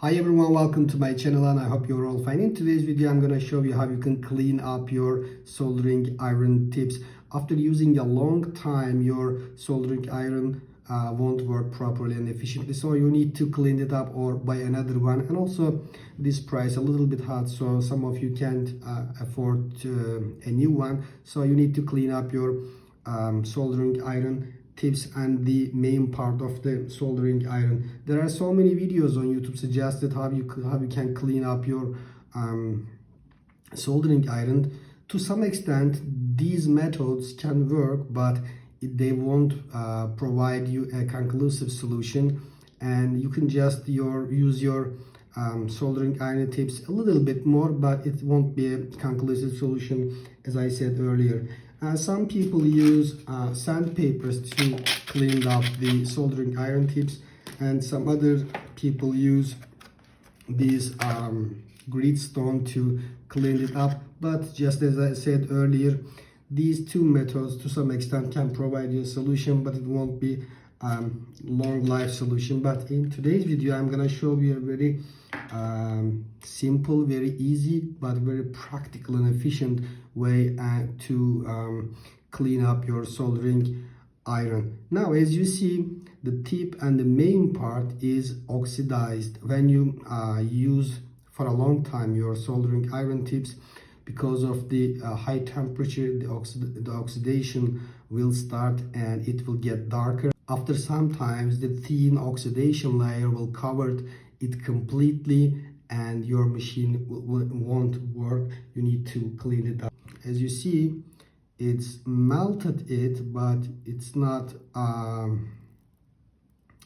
Hi everyone, welcome to my channel and I hope you're all fine. In today's video I'm going to show you how you can clean up your soldering iron tips. After using a long time, your soldering iron won't work properly and efficiently, so you need to clean it up or buy another one. And also this price a little bit hot, so some of you can't afford a new one, so you need to clean up your soldering iron tips and the main part of the soldering iron. There are so many videos on YouTube suggested how you can clean up your soldering iron. To some extent these methods can work, but they won't provide you a conclusive solution, and you can just use your soldering iron tips a little bit more, but it won't be a conclusive solution, as I said earlier. Some people use sandpapers to clean up the soldering iron tips, and some other people use these grit stone to clean it up. But just as I said earlier, these two methods to some extent can provide you a solution, but it won't be long life solution. But in today's video I'm gonna show you a very simple, very easy, but very practical and efficient way to clean up your soldering iron. Now, as you see, the tip and the main part is oxidized. When you use for a long time your soldering iron tips, because of the high temperature, the oxidation will start and it will get darker. After some time, the thin oxidation layer will cover it completely and your machine won't work. You need to clean it up. As you see, it's melted it, but it's not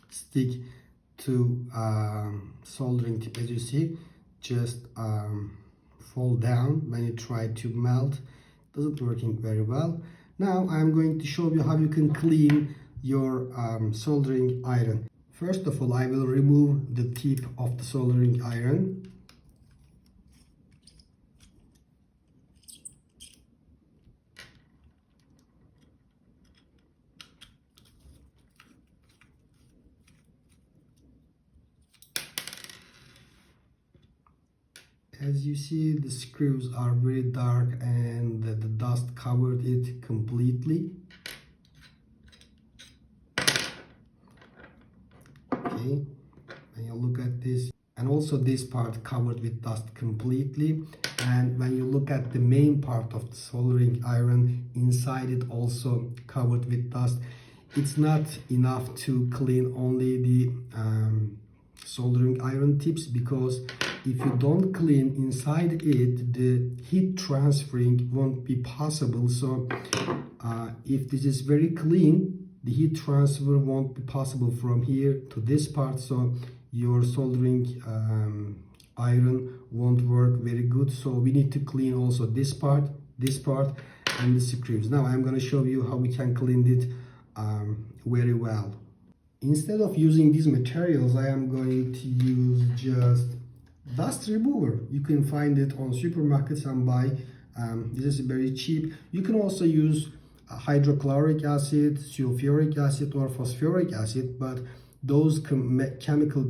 stick to soldering tip. As you see, just fall down when you try to melt. Doesn't working very well. Now I'm going to show you how you can clean your soldering iron. First of all, I will remove the tip of the soldering iron. As you see, the screws are very dark and the dust covered it completely. Okay, when you look at this, and also this part covered with dust completely. And when you look at the main part of the soldering iron, inside it also covered with dust. It's not enough to clean only the soldering iron tips, because if you don't clean inside it, the heat transferring won't be possible. So if this is very clean, the heat transfer won't be possible from here to this part, so your soldering iron won't work very good. So we need to clean also this part, and the screws. Now I'm going to show you how we can clean it very well. Instead of using these materials, I am going to use just dust remover. You can find it on supermarkets and buy. This is very cheap. You can also use hydrochloric acid, sulfuric acid, or phosphoric acid, but those chemical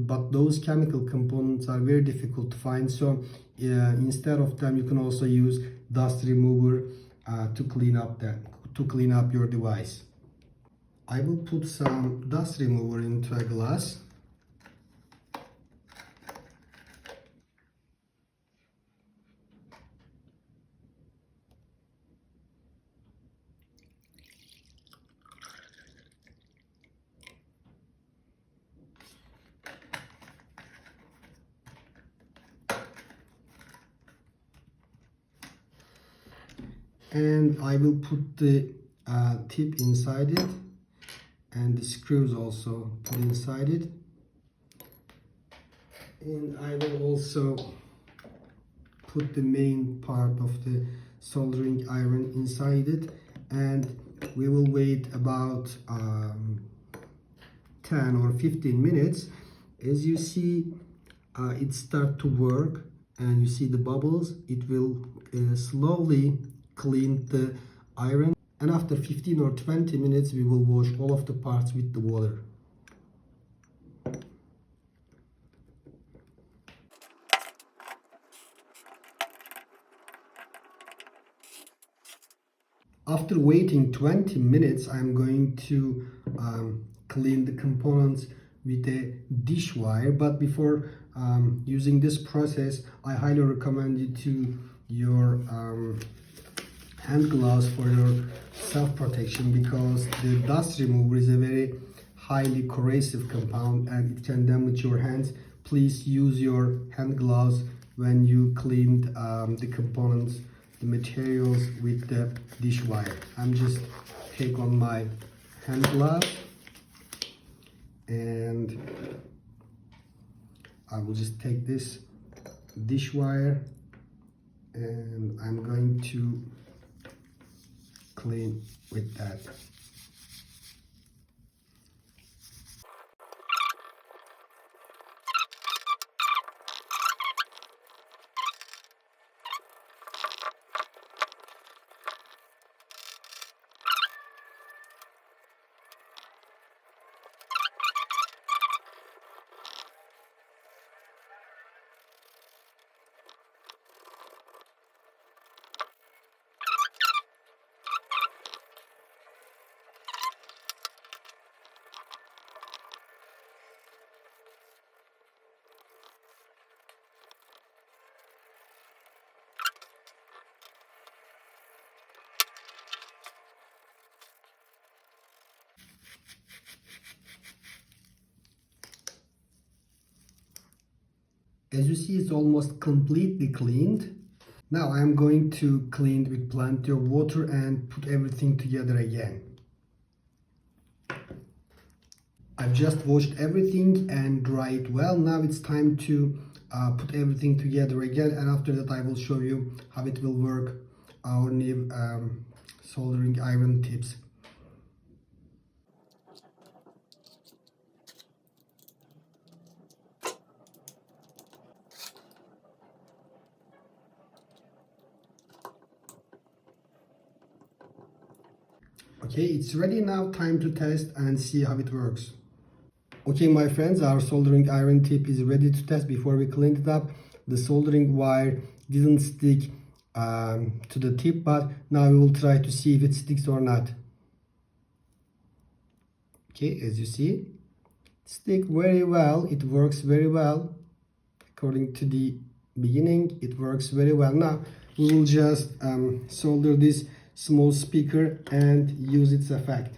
components are very difficult to find. So instead of them, you can also use dust remover to clean up your device. I will put some dust remover into a glass. And I will put the tip inside it, and the screws also put inside it. And I will also put the main part of the soldering iron inside it, and we will wait about 10 or 15 minutes. As you see, it start to work, and you see the bubbles. It will slowly clean the iron, and after 15 or 20 minutes we will wash all of the parts with the water. After waiting 20 minutes, I'm going to clean the components with a dish wire. But before using this process, I highly recommend you to your hand gloves for your self-protection, because the dust remover is a very highly corrosive compound and it can damage your hands. Please use your hand gloves when you cleaned the components, the materials with the dish wire. I'm just take on my hand gloves and I will just take this dish wire and I'm going to clean with that. As you see, it's almost completely cleaned. Now I'm going to clean it with plenty of water and put everything together again. I've just washed everything and dry it well. Now it's time to put everything together again, and after that I will show you how it will work, our new soldering iron tips. Okay, it's ready now. Time to test and see how it works. Okay, my friends, our soldering iron tip is ready to test. Before we cleaned it up, the soldering wire didn't stick to the tip, but now we will try to see if it sticks or not. Okay, as you see, it sticks very well. It works very well. According to the beginning, it works very well. Now we will just solder this small speaker and use its effect.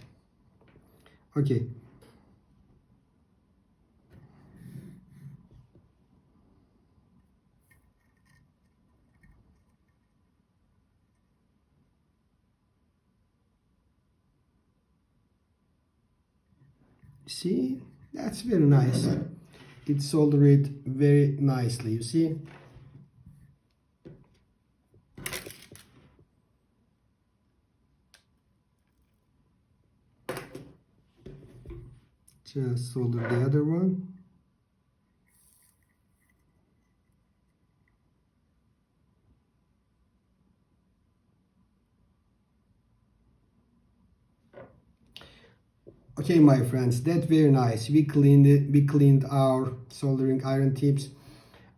Okay. See, that's very nice. It soldered it very nicely, you see. Just solder the other one. Okay, my friends, that's very nice. We cleaned it. We cleaned our soldering iron tips.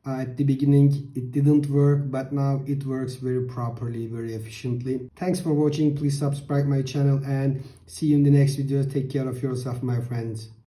At the beginning, it didn't work, but now it works very properly, very efficiently. Thanks for watching. Please subscribe my channel and see you in the next video. Take care of yourself, my friends.